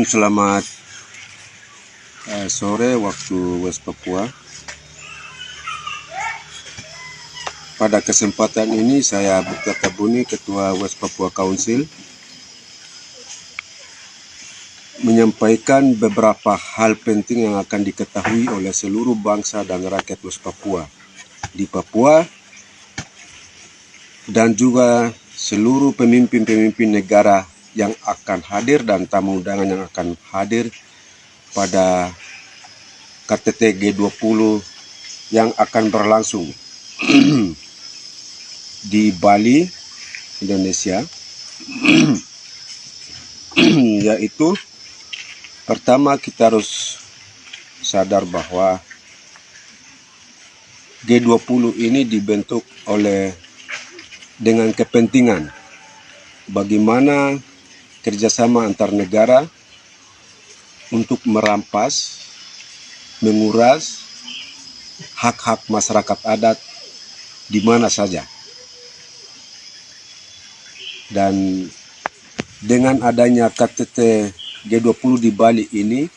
Selamat sore waktu West Papua. Pada kesempatan ini saya Bukta Tabuni, Ketua West Papua Council, menyampaikan beberapa hal penting yang akan diketahui oleh seluruh bangsa dan rakyat West Papua di Papua, dan juga seluruh pemimpin-pemimpin negara yang akan hadir dan tamu undangan yang akan hadir pada KTT G20 yang akan berlangsung di Bali, Indonesia. Yaitu pertama, kita harus sadar bahwa G20 ini dibentuk dengan kepentingan bagaimana kerjasama antar negara untuk merampas, menguras hak-hak masyarakat adat di mana saja. Dan dengan adanya KTT G20 di Bali ini,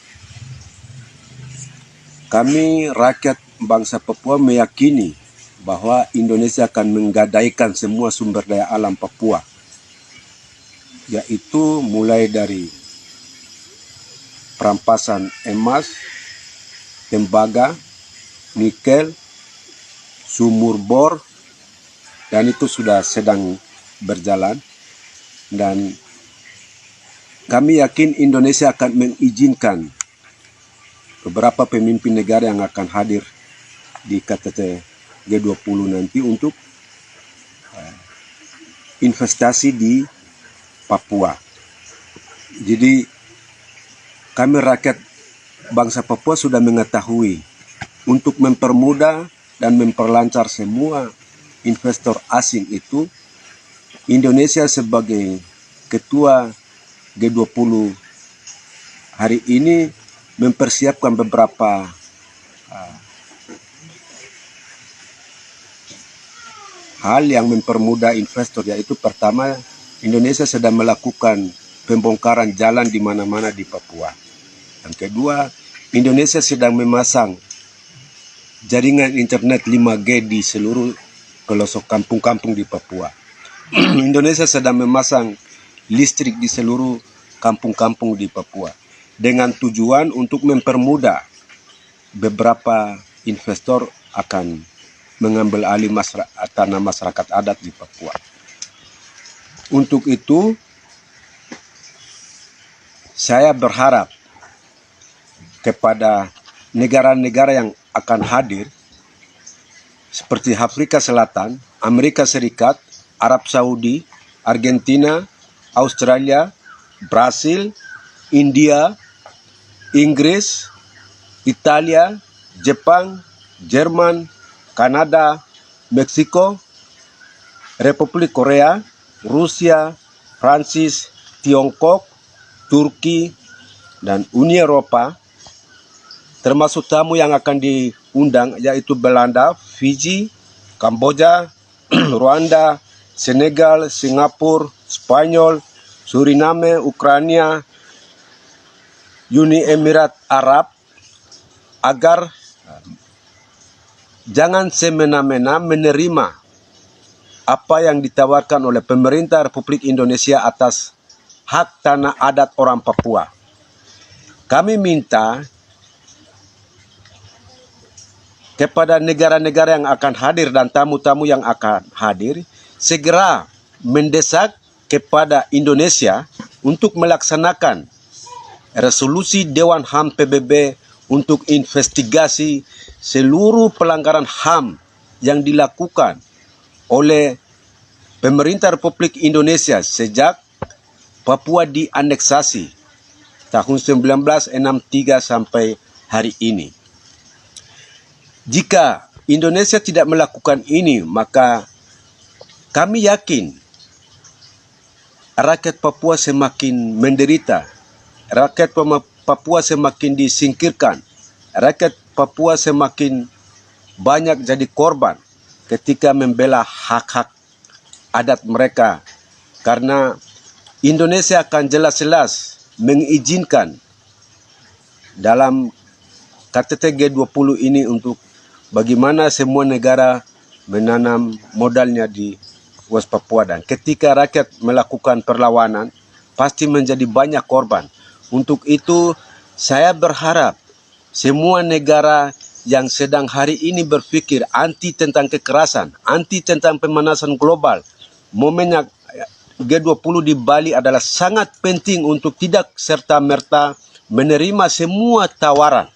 kami rakyat bangsa Papua meyakini bahwa Indonesia akan menggadaikan semua sumber daya alam Papua, yaitu mulai dari perampasan emas, tembaga, nikel, sumur bor, dan itu sudah sedang berjalan. Dan kami yakin Indonesia akan mengizinkan beberapa pemimpin negara yang akan hadir di KTT G20 nanti untuk investasi di Papua. Jadi kami rakyat bangsa Papua sudah mengetahui untuk mempermudah dan memperlancar semua investor asing itu, Indonesia sebagai ketua G20 hari ini mempersiapkan beberapa hal yang mempermudah investor, yaitu pertama, Indonesia sedang melakukan pembongkaran jalan di mana-mana di Papua. Yang kedua, Indonesia sedang memasang jaringan internet 5G di seluruh pelosok kampung-kampung di Papua. Indonesia sedang memasang listrik di seluruh kampung-kampung di Papua dengan tujuan untuk mempermudah beberapa investor akan mengambil alih tanah masyarakat adat di Papua. Untuk itu, saya berharap kepada negara-negara yang akan hadir seperti Afrika Selatan, Amerika Serikat, Arab Saudi, Argentina, Australia, Brasil, India, Inggris, Italia, Jepang, Jerman, Kanada, Meksiko, Republik Korea, Rusia, Prancis, Tiongkok, Turki, dan Uni Eropa, termasuk tamu yang akan diundang yaitu Belanda, Fiji, Kamboja, Rwanda, Senegal, Singapura, Spanyol, Suriname, Ukraina, Uni Emirat Arab, agar jangan semena-mena menerima apa yang ditawarkan oleh pemerintah Republik Indonesia atas hak tanah adat orang Papua. Kami minta kepada negara-negara yang akan hadir dan tamu-tamu yang akan hadir segera mendesak kepada Indonesia untuk melaksanakan resolusi Dewan HAM PBB untuk investigasi seluruh pelanggaran HAM yang dilakukan oleh pemerintah Republik Indonesia sejak Papua dianeksasi tahun 1963 sampai hari ini. Jika Indonesia tidak melakukan ini, maka kami yakin rakyat Papua semakin menderita, rakyat Papua semakin disingkirkan, rakyat Papua semakin banyak jadi korban ketika membela hak-hak adat mereka, karena Indonesia akan jelas-jelas mengizinkan dalam KTT G20 ini untuk bagaimana semua negara menanam modalnya di West Papua, dan ketika rakyat melakukan perlawanan pasti menjadi banyak korban. Untuk itu saya berharap semua negara yang sedang hari ini berpikir anti tentang kekerasan, anti tentang pemanasan global, momennya G20 di Bali adalah sangat penting untuk tidak serta-merta menerima semua tawaran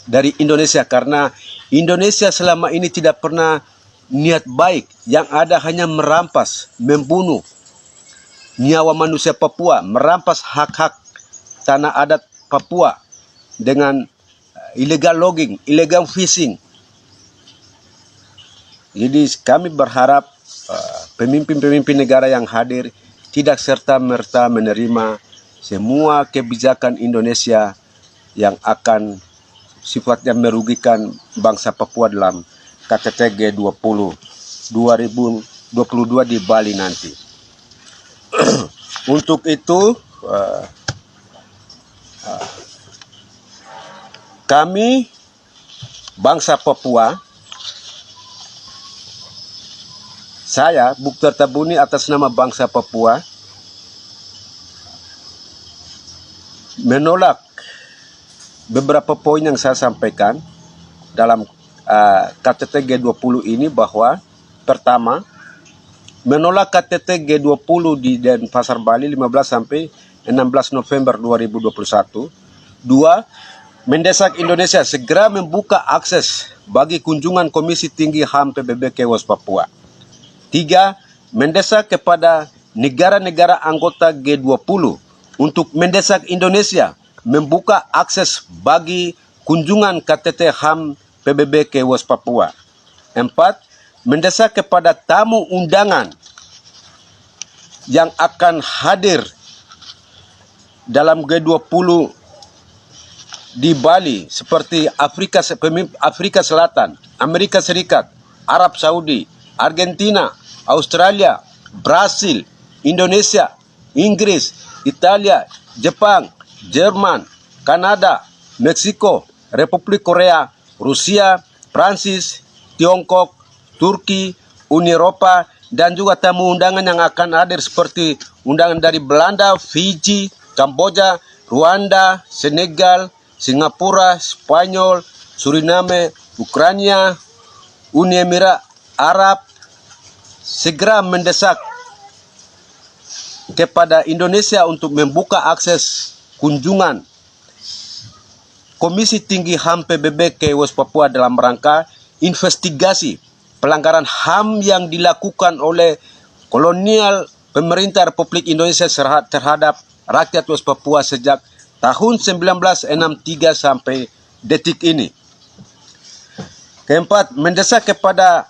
dari Indonesia, karena Indonesia selama ini tidak pernah niat baik, yang ada hanya merampas, membunuh nyawa manusia Papua, merampas hak-hak tanah adat Papua dengan illegal logging, illegal fishing. Jadi kami berharap pemimpin-pemimpin negara yang hadir tidak serta-merta menerima semua kebijakan Indonesia yang akan sifatnya merugikan bangsa Papua dalam KTT G20 2022 di Bali nanti. Untuk itu kami bangsa Papua, saya Buktar Tabuni atas nama bangsa Papua menolak beberapa poin yang saya sampaikan dalam KTT G20 ini, bahwa pertama, menolak KTT G20 di Denpasar, Bali 15 sampai 16 November 2021. Dua, mendesak Indonesia segera membuka akses bagi kunjungan Komisi Tinggi HAM PBB ke West Papua. Tiga, mendesak kepada negara-negara anggota G20 untuk mendesak Indonesia membuka akses bagi kunjungan KTT HAM PBB ke West Papua. Empat, mendesak kepada tamu undangan yang akan hadir dalam G20 di Bali seperti Afrika Selatan, Amerika Serikat, Arab Saudi, Argentina, Australia, Brasil, Indonesia, Inggris, Italia, Jepang, Jerman, Kanada, Meksiko, Republik Korea, Rusia, Prancis, Tiongkok, Turki, Uni Eropa, dan juga tamu undangan yang akan hadir seperti undangan dari Belanda, Fiji, Kamboja, Rwanda, Senegal, Singapura, Spanyol, Suriname, Ukraina, Uni Emirat Arab, segera mendesak kepada Indonesia untuk membuka akses kunjungan Komisi Tinggi HAM PBB ke West Papua dalam rangka investigasi pelanggaran HAM yang dilakukan oleh kolonial pemerintah Republik Indonesia terhadap rakyat West Papua sejak tahun 1963 sampai detik ini. Keempat, mendesak kepada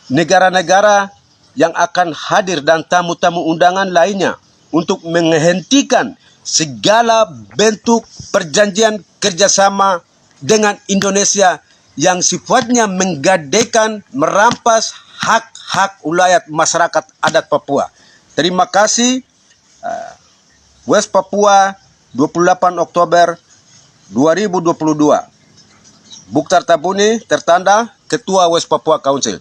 negara-negara yang akan hadir dan tamu-tamu undangan lainnya untuk menghentikan segala bentuk perjanjian kerjasama dengan Indonesia yang sifatnya menggadaikan, merampas hak-hak ulayat masyarakat adat Papua. Terima kasih. West Papua, 28 Oktober 2022. Buktar Tabuni, tertanda Ketua West Papua Council.